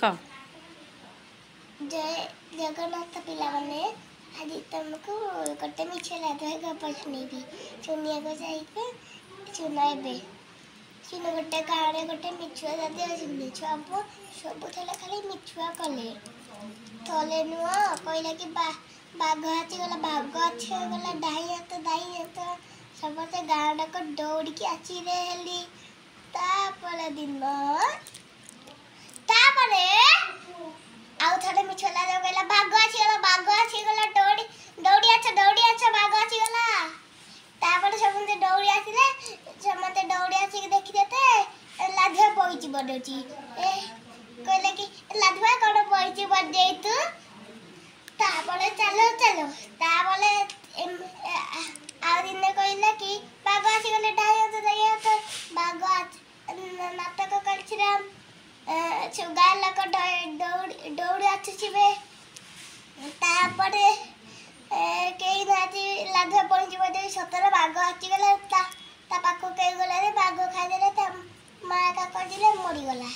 क जय जगन्नाथ पिला माने आज तुमको गोटे मिछ लादे पठनेबी चुनिया को जाइके चुनाइबे चुन गोटे गाँव गोटे मिछुआ जाती मिछुआ सब खाली मिछुआ कले तले नुह कहला कि बाघ आसीगला बाघ आसीगला दाई हाथ सब गाँव टाक दौड़ी आसी दिन आउ थे मिछला कहला बाघ आसीगला दौड़ी आछ बाघ आसीगला तापर समझे दौड़ी आसिले समझे दौड़ी आसिक देखी देते लाधुआ पहुँची बड़ोची कहले कि लाधुआ कौन पहुँची बढ़ जाई तू तापर चलो तापर आउ दिन कहला कि बाघ आसीगले डाई बाघ नाटक कर गाँ लोक दौड़ी आसुवे तापर कई ना लाधुआ पहुँची सतर बाघ आसीगला पाख कई गला बाघ खाईदे माँ का कर मरीगला।